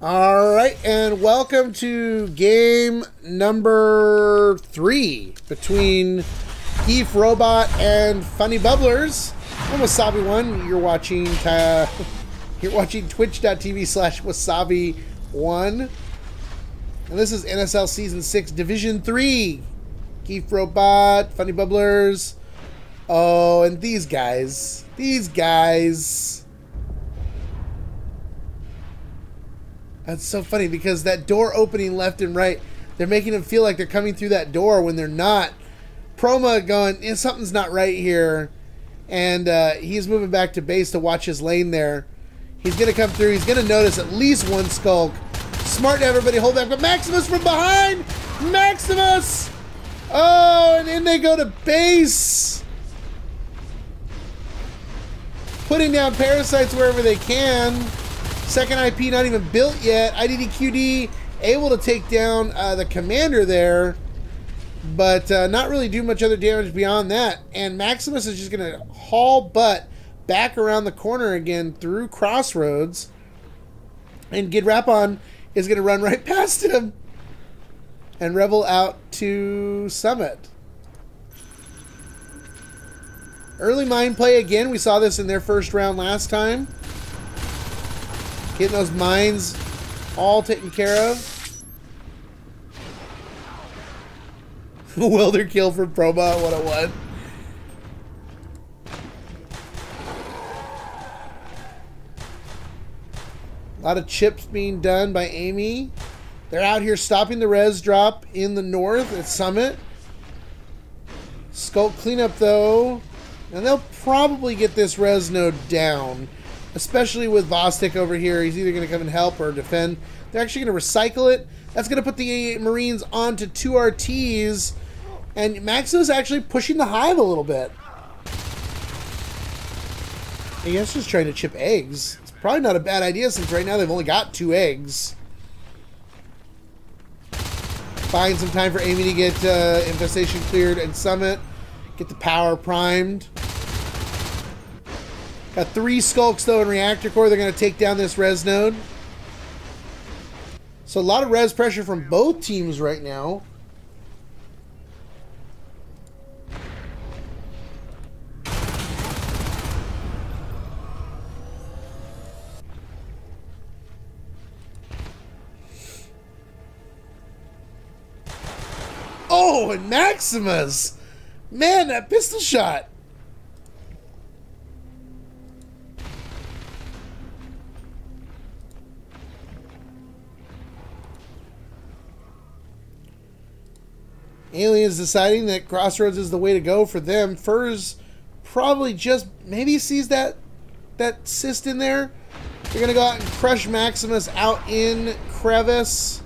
All right, and welcome to game number 3 between GIEFROBOT and FunnyBubblers. I'm Wasabi1. You're watching twitch.tv/Wasabi1. And this is NSL Season 6 Division 3. GIEFROBOT, FunnyBubblers. Oh, and these guys. That's so funny because that door opening left and right, they're making them feel like they're coming through that door when they're not. Proma going, something's not right here. And he's moving back to base to watch his lane there. He's going to come through. He's going to notice at least one skulk. Smart to everybody hold back. But Maximus from behind! Maximus! Oh, and in they go to base. Putting down parasites wherever they can. Second IP not even built yet. IDDQD able to take down the commander there, but not really do much other damage beyond that. And Maximus is just going to haul butt back around the corner again through Crossroads. And Gidrapon is going to run right past him and Rebel out to Summit. Early mine play again. We saw this in their first round last time. Getting those mines all taken care of. Welder kill for Proma, what a one. A lot of chips being done by Amy. They're out here stopping the res drop in the north at Summit. Skulk cleanup though. And they'll probably get this res node down. Especially with Vostok over here. He's either going to come and help or defend. They're actually going to recycle it. That's going to put the Marines onto 2 RTs. And Maximus actually pushing the hive a little bit. I guess just trying to chip eggs. It's probably not a bad idea since right now they've only got 2 eggs. Buying some time for Amy to get infestation cleared and Summit. Get the power primed. Got 3 skulks though in reactor core. They're going to take down this res node. So a lot of res pressure from both teams right now. Oh, and Maximus! Man, that pistol shot! Aliens deciding that Crossroads is the way to go for them. Furs probably just maybe sees that cyst in there. They're going to go out and crush Maximus out in Crevice.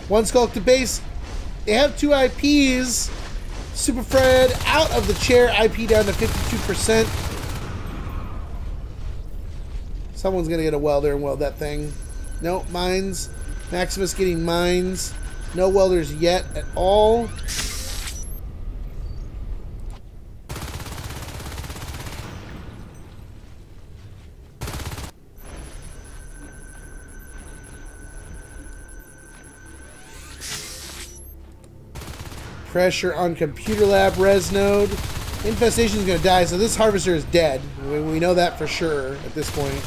One skulk to base. They have 2 IPs. Super Fred out of the chair. IP down to 52%. Someone's going to get a welder and weld that thing. No, mines. Maximus getting mines. No welders yet at all. Pressure on computer lab res node. Infestation is going to die, so this harvester is dead. We know that for sure at this point.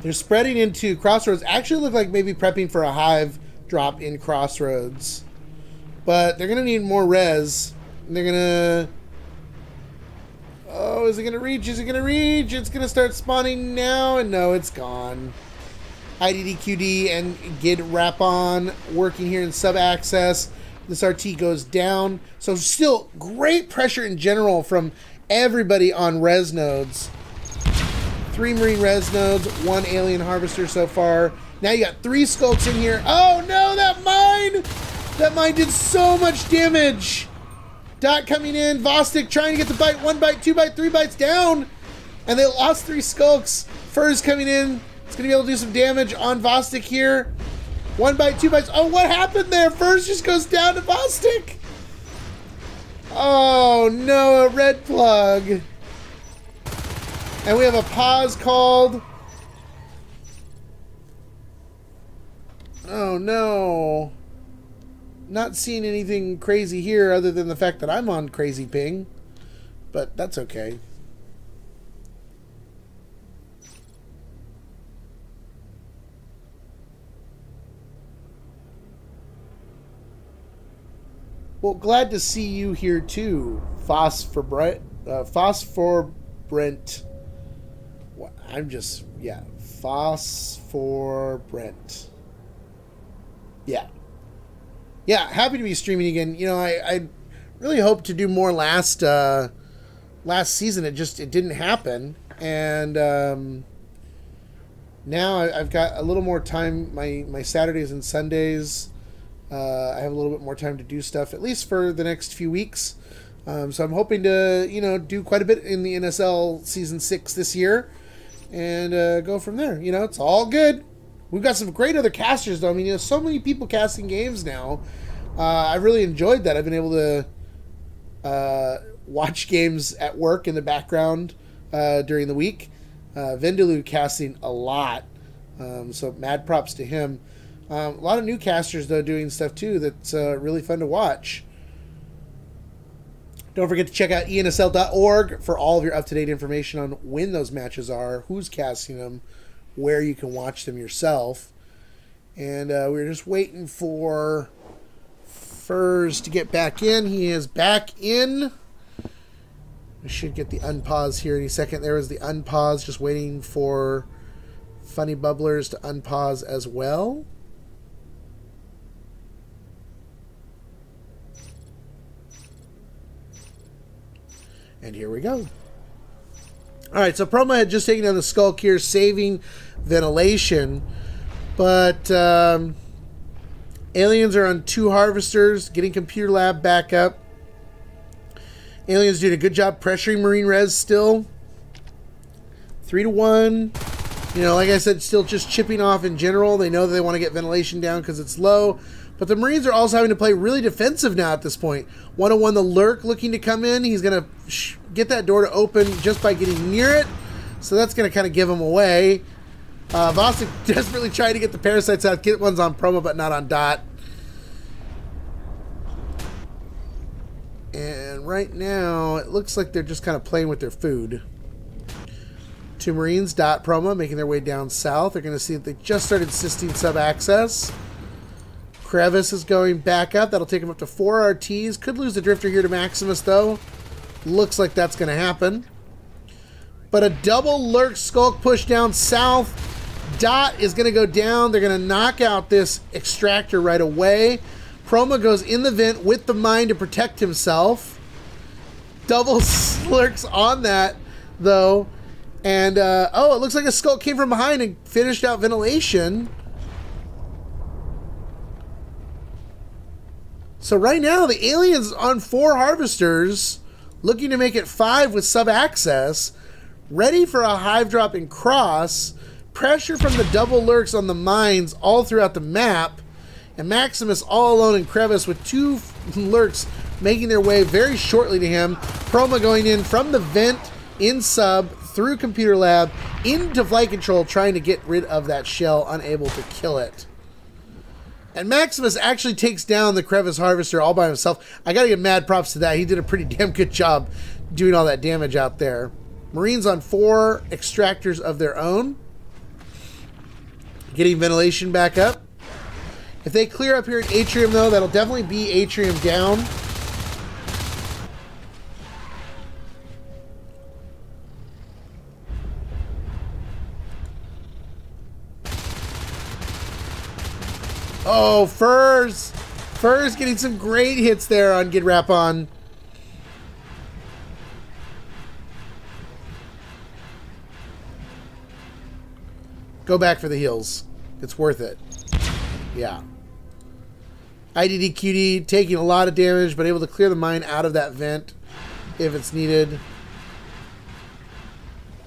They're spreading into Crossroads. Actually look like maybe prepping for a hive drop in Crossroads. But they're going to need more res. And they're going to... Oh, is it going to reach? Is it going to reach? It's going to start spawning now. And no, it's gone. IDDQD and Gidrapon working here in sub-access. This RT goes down. So still great pressure in general from everybody on res nodes. 3 Marine res nodes, 1 alien harvester so far. Now you got 3 skulks in here. Oh no, that mine! That mine did so much damage. Dot coming in, Vostok trying to get the bite. 1 bite, 2 bite, 3 bites down. And they lost 3 skulks. Furs coming in. It's going to be able to do some damage on Vostok here. 1 bite, 2 bites. Oh, what happened there? Furs just goes down to Vostok. Oh no, a red plug. And we have a pause called. Oh no. Not seeing anything crazy here other than the fact that I'm on crazy ping. But that's okay. Well, glad to see you here too, Phosphorbrent. I'm just, yeah, Phosphorbrent. Yeah. Yeah, happy to be streaming again. You know, I really hoped to do more last season. It didn't happen. And now I've got a little more time. My Saturdays and Sundays, I have a little bit more time to do stuff, at least for the next few weeks. So I'm hoping to, you know, do quite a bit in the NSL Season 6 this year and go from there. You know, it's all good. We've got some great other casters, though. I mean, you know, so many people casting games now. I've really enjoyed that. I've been able to watch games at work in the background during the week. Vindaloo casting a lot. So mad props to him. A lot of new casters, though, doing stuff, too, that's really fun to watch. Don't forget to check out ensl.org for all of your up-to-date information on when those matches are, who's casting them, where you can watch them yourself. And we're just waiting for Furs to get back in. He is back in. We should get the unpause here any second. There was the unpause, just waiting for FunnyBubblers to unpause as well. And here we go. Alright, so Promo had just taken down the Skulk here, saving ventilation. But Aliens are on 2 Harvesters, getting Computer Lab back up. Aliens doing a good job pressuring Marine Res still. 3-1. You know, like I said, still just chipping off in general. They know that they want to get ventilation down because it's low. But the Marines are also having to play really defensive now at this point. 101 the Lurk looking to come in. He's going to get that door to open just by getting near it. So that's going to kind of give him away. Vostok desperately trying to get the Parasites out. Get ones on Promo, but not on Dot. And right now, it looks like they're just kind of playing with their food. 2 Marines, Dot, Promo, making their way down south. They're going to see that they just started assisting sub-access. Crevice is going back up. That'll take him up to 4 RTs. Could lose the Drifter here to Maximus, though. Looks like that's going to happen. But a double Lurk Skulk push down south. Dot is going to go down. They're going to knock out this Extractor right away. Promo goes in the vent with the mine to protect himself. Double Lurks on that, though. And, oh, it looks like a Skulk came from behind and finished out ventilation. So right now, the Aliens on 4 Harvesters, looking to make it 5 with sub-access, ready for a Hive Drop and Cross, pressure from the double Lurks on the mines all throughout the map, and Maximus all alone in Crevice with 2 Lurks making their way very shortly to him. Promo going in from the vent, in sub, through Computer Lab, into Flight Control, trying to get rid of that shell, unable to kill it. And Maximus actually takes down the Crevice Harvester all by himself. I gotta give mad props to that. He did a pretty damn good job doing all that damage out there. Marines on 4 Extractors of their own. Getting ventilation back up. If they clear up here at Atrium, though, that'll definitely be Atrium down. Oh, Furs! Furs getting some great hits there on Gidrapon. Go back for the heals. It's worth it. Yeah. IDDQD taking a lot of damage, but able to clear the mine out of that vent if it's needed.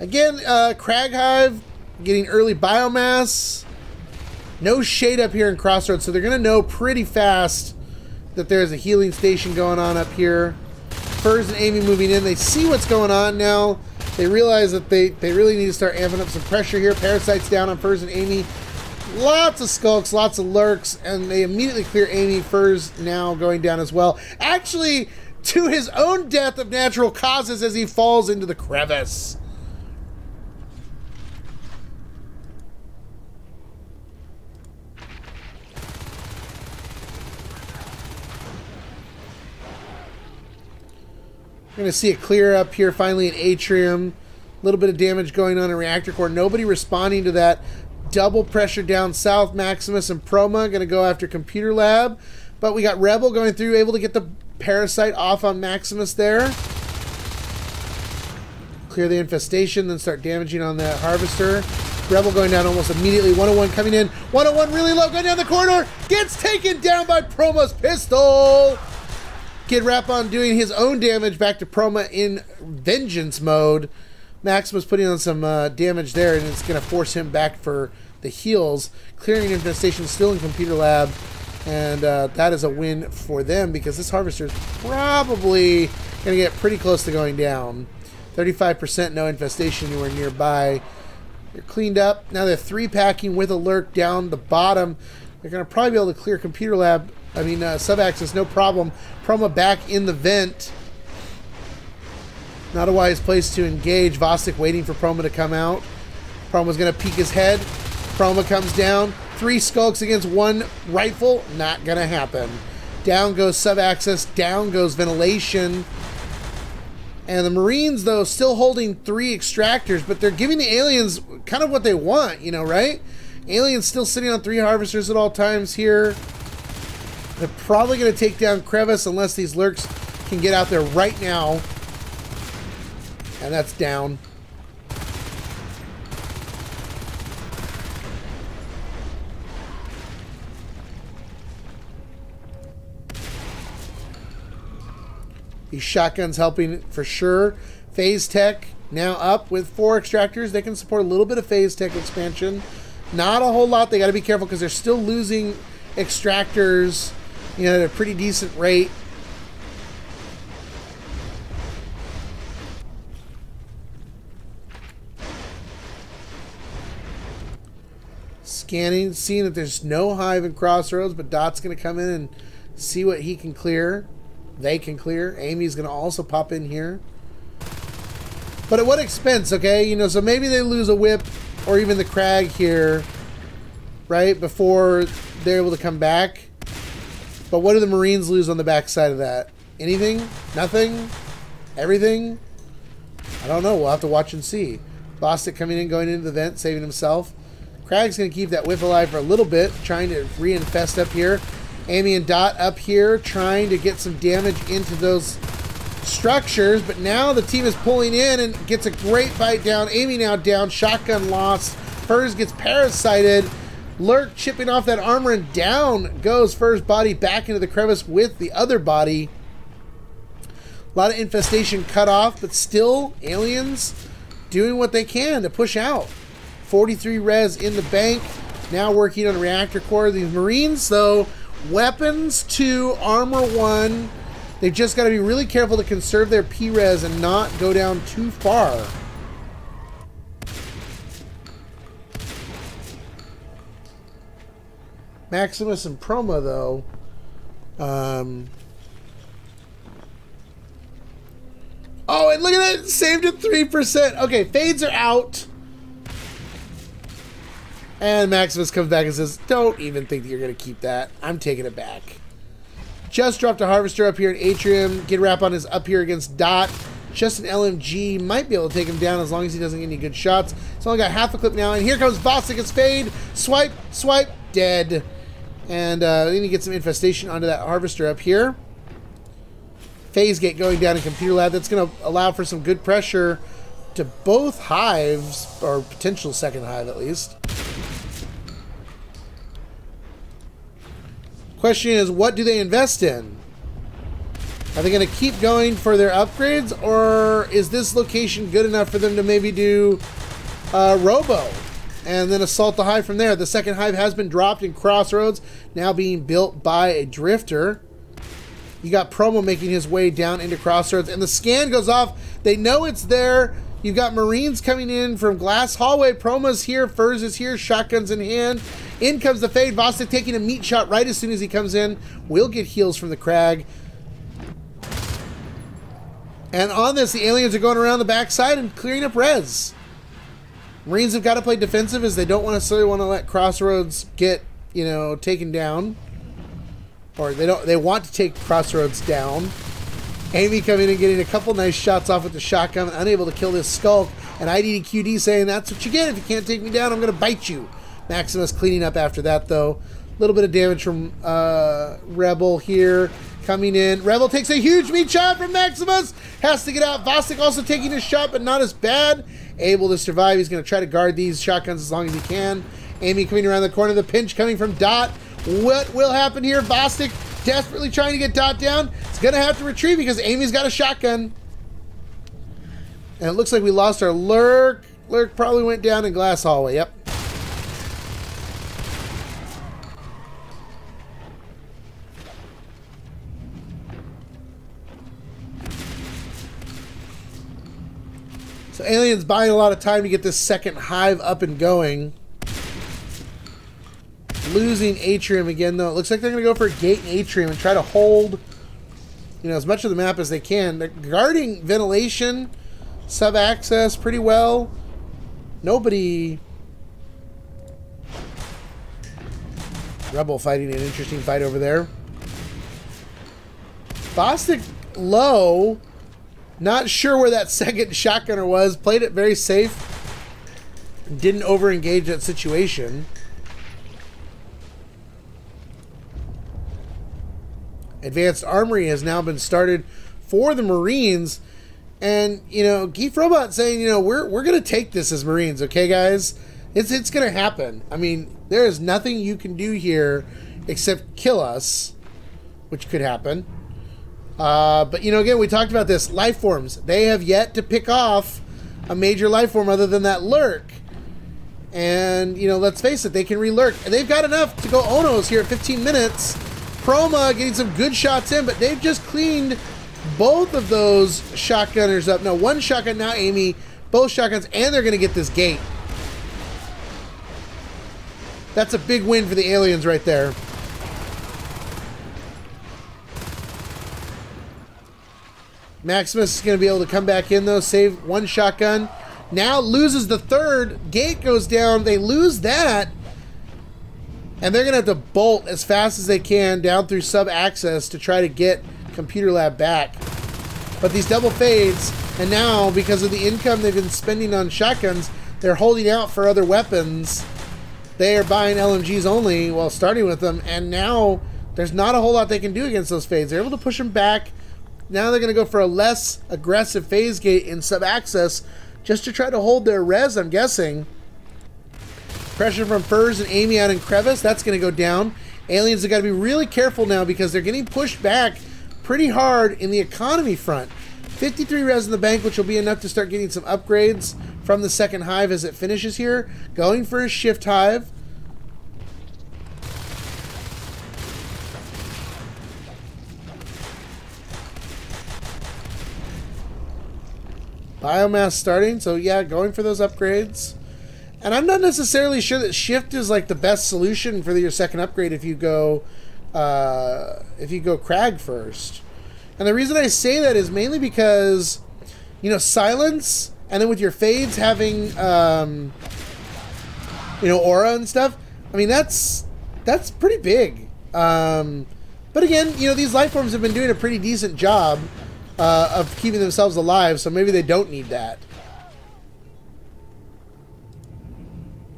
Again, Crag Hive getting early biomass. No shade up here in Crossroads, so they're going to know pretty fast that there's a healing station going on up here. Furs and Amy moving in. They see what's going on now. They realize that they really need to start amping up some pressure here. Parasites down on Furs and Amy. Lots of skulks, lots of lurks, and they immediately clear Amy. Furs now going down as well. Actually, to his own death of natural causes as he falls into the crevice. We're going to see a clear up here finally in Atrium. A little bit of damage going on in Reactor Core. Nobody responding to that. Double pressure down south. Maximus and Proma going to go after Computer Lab. But we got Rebel going through, able to get the Parasite off on Maximus there. Clear the infestation, then start damaging on that Harvester. Rebel going down almost immediately. 101 coming in. 101 really low, going down the corridor. Gets taken down by Proma's pistol. Kid Rapon doing his own damage back to Proma in vengeance mode. Maximus putting on some damage there, and it's going to force him back for the heals. Clearing infestation still in Computer Lab, and that is a win for them because this Harvester is probably going to get pretty close to going down. 35% no infestation anywhere nearby. They're cleaned up. Now they're 3-packing with a lurk down the bottom. They're going to probably be able to clear Computer Lab. I mean, sub-access, no problem. Proma back in the vent. Not a wise place to engage. Vostok waiting for Proma to come out. Proma's going to peek his head. Proma comes down. 3 skulks against 1 rifle. Not going to happen. Down goes sub-access. Down goes ventilation. And the Marines, though, still holding 3 extractors, but they're giving the aliens kind of what they want, you know, right? Aliens still sitting on 3 harvesters at all times here. They're probably going to take down Crevice unless these lurks can get out there right now. And that's down. These shotguns helping for sure. Phase Tech now up with 4 extractors. They can support a little bit of Phase Tech expansion. Not a whole lot. They got to be careful because they're still losing extractors, you know, at a pretty decent rate. Scanning, seeing that there's no hive in Crossroads, but Dot's going to come in and see what he can clear. They can clear. Amy's going to also pop in here. But at what expense, okay? You know, so maybe they lose a whip or even the Crag here, right, before they're able to come back. But what do the Marines lose on the backside of that? Anything? Nothing? Everything? I don't know. We'll have to watch and see. Vostok coming in, going into the vent, saving himself. Crag's going to keep that whip alive for a little bit, trying to reinfest up here. Amy and Dot up here, trying to get some damage into those structures. But now the team is pulling in and gets a great bite down. Amy now down. Shotgun lost. Furs gets parasited. Lurk chipping off that armor, and down goes Furs' body back into the crevice with the other body. A lot of infestation cut off, but still aliens doing what they can to push out. 43 res in the bank. Now working on reactor core. These Marines, though, weapons 2, armor 1. They've just got to be really careful to conserve their P-res and not go down too far. Maximus and Proma, though, oh, and look at that! Saved at 3%. Okay, fades are out. And Maximus comes back and says, don't even think that you're going to keep that. I'm taking it back. Just dropped a Harvester up here in Atrium. Kid Rapon is up here against Dot. Just an LMG. Might be able to take him down as long as he doesn't get any good shots. He's only got half a clip now. And here comes Vostok. It's fade. Swipe, swipe, dead. And then he gets some infestation onto that Harvester up here. Phase Gate going down in Computer Lab. That's going to allow for some good pressure to both hives, or potential second hive at least. Question is, what do they invest in? Are they going to keep going for their upgrades, or is this location good enough for them to maybe do Robo and then assault the hive from there? The second hive has been dropped in Crossroads, now being built by a Drifter. You got Promo making his way down into Crossroads, and the scan goes off. They know it's there. You've got Marines coming in from Glass Hallway. Promo's here, Furs is here, shotguns in hand. In comes the Fade. Vostok taking a meat shot right as soon as he comes in. Will get heals from the Crag. And on this, the aliens are going around the backside and clearing up res. Marines have got to play defensive as they don't necessarily want to let Crossroads get, you know, taken down. Or they want to take Crossroads down. Amy coming in and getting a couple nice shots off with the shotgun, unable to kill this Skulk. And IDDQD saying, that's what you get if you can't take me down, I'm going to bite you. Maximus cleaning up after that, though. A little bit of damage from Rebel here. Coming in. Rebel takes a huge meat shot from Maximus. Has to get out. Vostok also taking a shot, but not as bad. Able to survive. He's going to try to guard these shotguns as long as he can. Amy coming around the corner. The pinch coming from Dot. What will happen here? Vostok desperately trying to get Dot down. It's going to have to retreat because Amy's got a shotgun. And it looks like we lost our Lurk. Lurk probably went down in Glass Hallway. Yep. So Alien's buying a lot of time to get this second hive up and going. Losing Atrium again, though. It looks like they're going to go for a gate in Atrium and try to hold, you know, as much of the map as they can. They're guarding ventilation, sub-access pretty well. Nobody... Rebel fighting an interesting fight over there. Vostok low. Not sure where that second shotgunner was. Played it very safe. Didn't over-engage that situation. Advanced Armory has now been started for the Marines. And, you know, GIEFROBOT saying, you know, we're going to take this as Marines, okay, guys? It's going to happen. I mean, there is nothing you can do here except kill us, which could happen. But, you know, again, we talked about this. Life forms. They have yet to pick off a major life form other than that Lurk. And, you know, let's face it, they can re-Lurk. And they've got enough to go Onos here at 15 minutes. Proma getting some good shots in, but they've just cleaned both of those shotgunners up. No, one shotgun, now Amy. Both shotguns, and they're going to get this gate. That's a big win for the aliens right there. Maximus is going to be able to come back in, though. Save one shotgun. Now loses the third. Gate goes down. They lose that. And they're going to have to bolt as fast as they can down through sub-access to try to get Computer Lab back. But these double fades, and now, because of the income they've been spending on shotguns, they're holding out for other weapons. They are buying LMGs only, well, starting with them, and now there's not a whole lot they can do against those fades. They're able to push them back. Now they're going to go for a less aggressive phase gate in sub-access just to try to hold their res, I'm guessing. Pressure from Furs and Amy out in Crevice. That's going to go down. Aliens have got to be really careful now because they're getting pushed back pretty hard in the economy front. 53 res in the bank, which will be enough to start getting some upgrades from the second hive as it finishes here. Going for a shift hive. Biomass starting, so yeah, going for those upgrades. And I'm not necessarily sure that shift is like the best solution for your second upgrade if you go Crag first. And the reason I say that is mainly because, you know, silence, and then with your fades having you know, aura and stuff. I mean, that's pretty big. But again, you know, these life forms have been doing a pretty decent job of keeping themselves alive, so maybe they don't need that.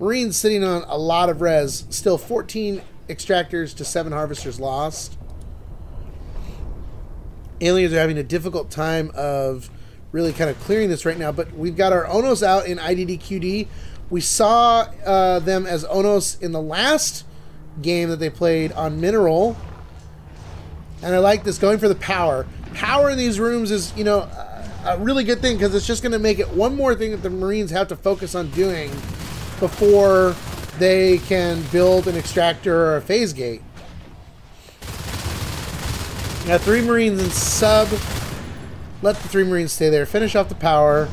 Marines sitting on a lot of res. Still 14 extractors to 7 harvesters lost. Aliens are having a difficult time of really kind of clearing this right now, but we've got our Onos out in IDDQD. We saw them as Onos in the last game that they played on Mineral. And I like this, going for the power. Power in these rooms is, you know, a really good thing because it's just going to make it one more thing that the Marines have to focus on doing before they can build an extractor or a phase gate. Got 3 Marines in sub. Let the 3 Marines stay there. Finish off the power.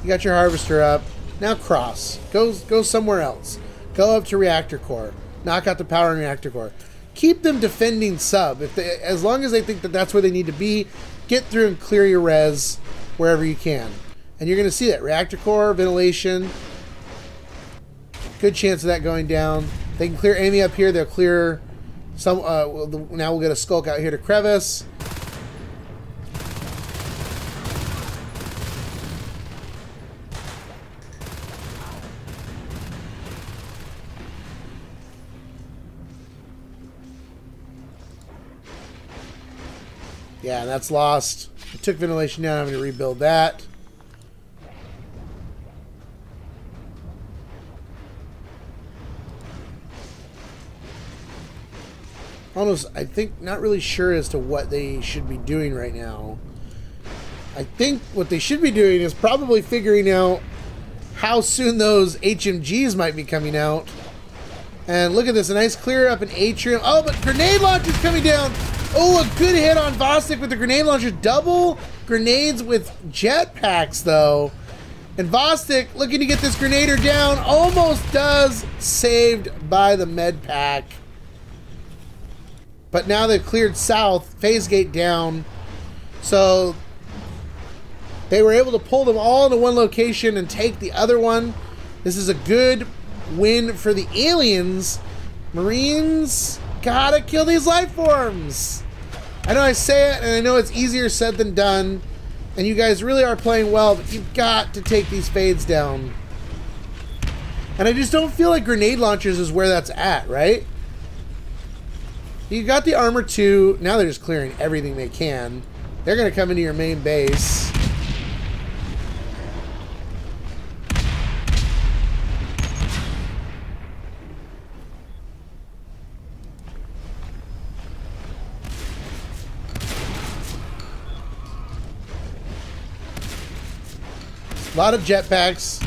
You got your harvester up. Now cross. Go somewhere else. Go up to reactor core. Knock out the power in reactor core. Keep them defending sub. As long as they think that that's where they need to be, get through and clear your res wherever you can. And you're going to see that. Reactor core, ventilation. Good chance of that going down. They can clear Amy up here. They'll clear some. Now we'll get a skulk out here to crevice. Yeah, that's lost. I took ventilation down. I'm going to rebuild that. I think, not really sure as to what they should be doing right now. I think what they should be doing is probably figuring out how soon those HMGs might be coming out. And look at this, a nice clear up in Atrium. Oh, but grenade launcher's coming down. Oh, a good hit on Vostok with the grenade launcher. Double grenades with jetpacks, though. And Vostok looking to get this grenader down. Almost does. Saved by the med pack. But now they've cleared south. Phase gate down. So they were able to pull them all into one location and take the other one. This is a good win for the aliens. Marines gotta kill these life forms. I know I say it, and I know it's easier said than done, and you guys really are playing well, but you've got to take these fades down. And I just don't feel like grenade launchers is where that's at, right? You got the armor too. Now they're just clearing everything they can. They're gonna come into your main base. A lot of jetpacks.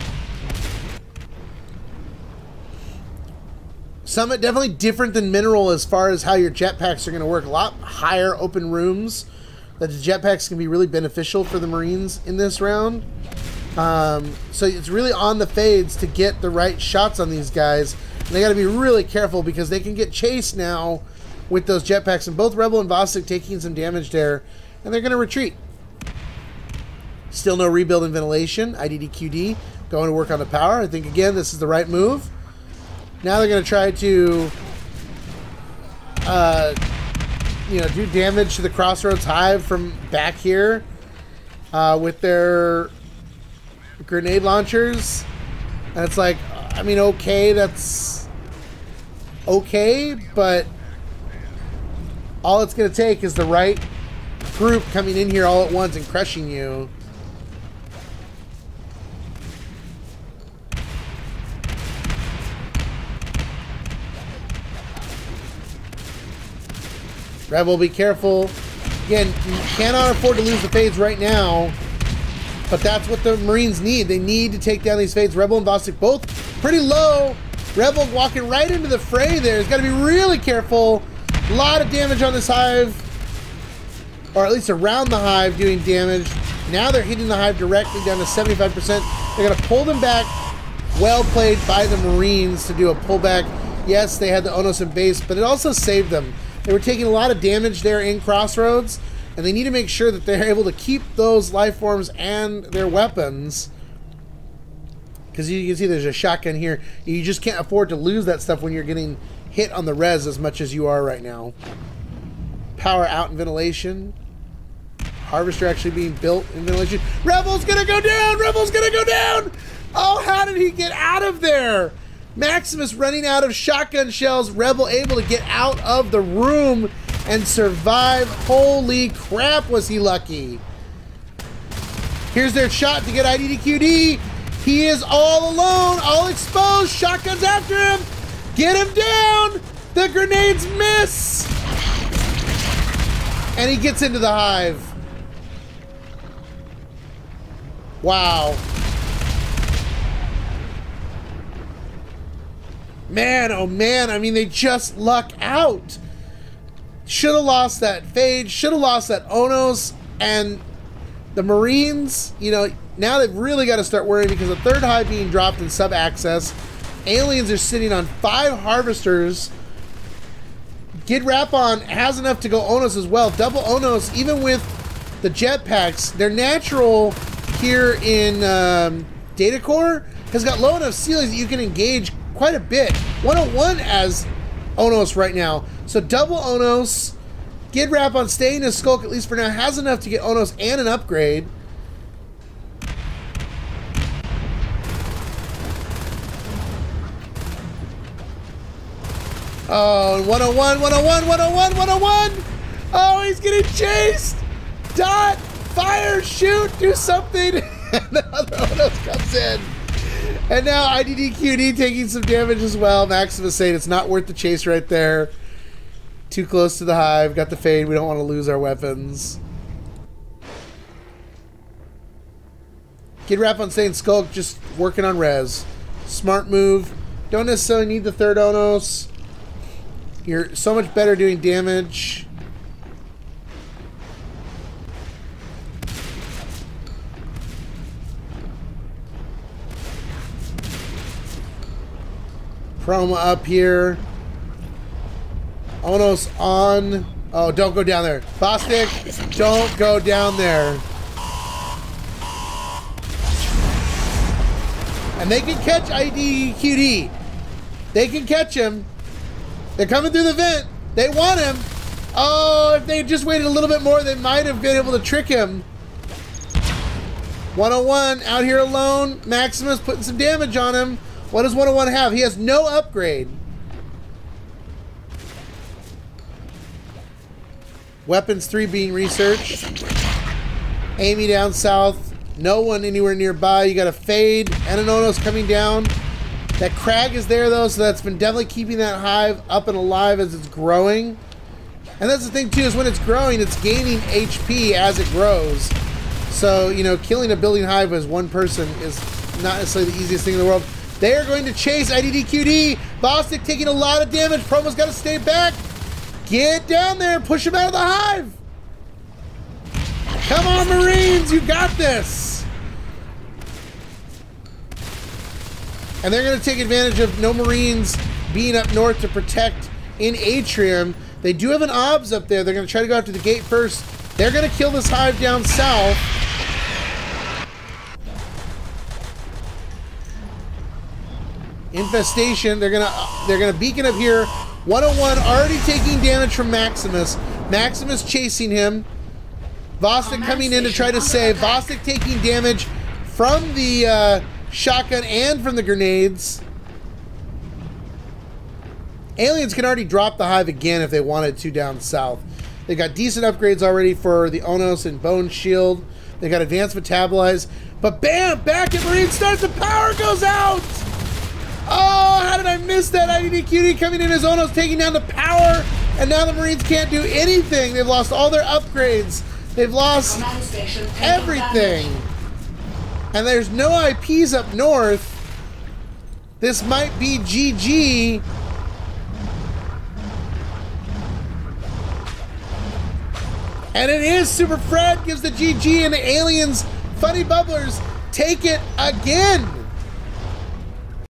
Summit definitely different than Mineral as far as how your jetpacks are going to work. A lot higher open rooms. That the jetpacks can be really beneficial for the Marines in this round. So it's really on the fades to get the right shots on these guys. And they got to be really careful because they can get chased now with those jetpacks. And both Rebel and Vostok taking some damage there. And they're going to retreat. Still no rebuild and ventilation. IDDQD going to work on the power. I think, again, this is the right move. Now they're going to try to, do damage to the Crossroads Hive from back here with their grenade launchers. And it's like, I mean, okay, that's okay, but all it's going to take is the right group coming in here all at once and crushing you. Rebel, be careful. Again, you cannot afford to lose the fades right now, but that's what the Marines need. They need to take down these fades. Rebel and Vostok both pretty low. Rebel walking right into the fray there. He's got to be really careful. A lot of damage on this Hive, or at least around the Hive doing damage. Now they're hitting the Hive directly down to 75%. They're going to pull them back. Well played by the Marines to do a pullback. Yes, they had the Onos in base, but it also saved them. They were taking a lot of damage there in Crossroads, and they need to make sure that they're able to keep those life forms and their weapons. Because you can see there's a shotgun here. You just can't afford to lose that stuff when you're getting hit on the res as much as you are right now. Power out in ventilation. Harvester actually being built in ventilation. Rebel's gonna go down! Rebel's gonna go down! Oh, how did he get out of there? Maximus running out of shotgun shells. Rebel able to get out of the room and survive. Holy crap, was he lucky. Here's their shot to get IDDQD. He is all alone, all exposed. Shotguns after him. Get him down. The grenades miss. And he gets into the Hive. Wow. Man, oh man, I mean, they just luck out. Should have lost that Phage, should have lost that Onos, and the Marines, you know, now they've really got to start worrying because the third hive being dropped in sub-access. Aliens are sitting on 5 harvesters. GIEFROBOT has enough to go Onos as well. Double Onos, even with the jetpacks, they're natural here in Data Core has got low enough ceilings that you can engage quite a bit. 101 as Onos right now. So double Onos. GIEFROBOT staying his Skulk, at least for now, has enough to get Onos and an upgrade. Oh, 101, 101, 101, 101! Oh, he's getting chased! Dot! Fire! Shoot! Do something! And the other Onos comes in. And now IDDQD taking some damage as well. Maximus saying it's not worth the chase right there. Too close to the hive. Got the fade. We don't want to lose our weapons. GIEFROBOT staying Skulk, just working on res. Smart move. Don't necessarily need the third Onos. You're so much better doing damage. Chroma up here. Onos on. Oh, don't go down there. Bostic, don't go down there. And they can catch IDQD. They can catch him. They're coming through the vent. They want him. Oh, if they just waited a little bit more, they might have been able to trick him. 101 out here alone. Maximus putting some damage on him. What does 101 have? He has no upgrade. Weapons 3 being researched. Amy down south. No one anywhere nearby. You got a fade and an Onos coming down. That crag is there though, so that's been definitely keeping that hive up and alive as it's growing. And that's the thing too, is when it's growing, it's gaining HP as it grows. So, you know, killing a building hive as one person is not necessarily the easiest thing in the world. They are going to chase IDDQD. Bostic taking a lot of damage. Promo's got to stay back. Get down there. Push him out of the hive. Come on, Marines. You got this. And they're going to take advantage of no Marines being up north to protect in Atrium. They do have an OBS up there. They're going to try to go after the gate first. They're going to kill this hive down south. Infestation. They're gonna beacon up here. 101 already taking damage from Maximus. Maximus chasing him. Vostok coming in to try to save. Vostok taking damage from the shotgun and from the grenades. Aliens can already drop the hive again if they wanted to down south. They got decent upgrades already for the Onos and Bone Shield. They got advanced metabolize. But bam! Back at Marine starts, the power goes out! Oh, how did I miss that? IDDQD coming in as Onos taking down the power, and now the Marines can't do anything. They've lost all their upgrades. They've lost everything. And there's no IPs up north. This might be GG. And it is. Super Fred gives the GG, and the aliens, FunnyBubblers, take it again.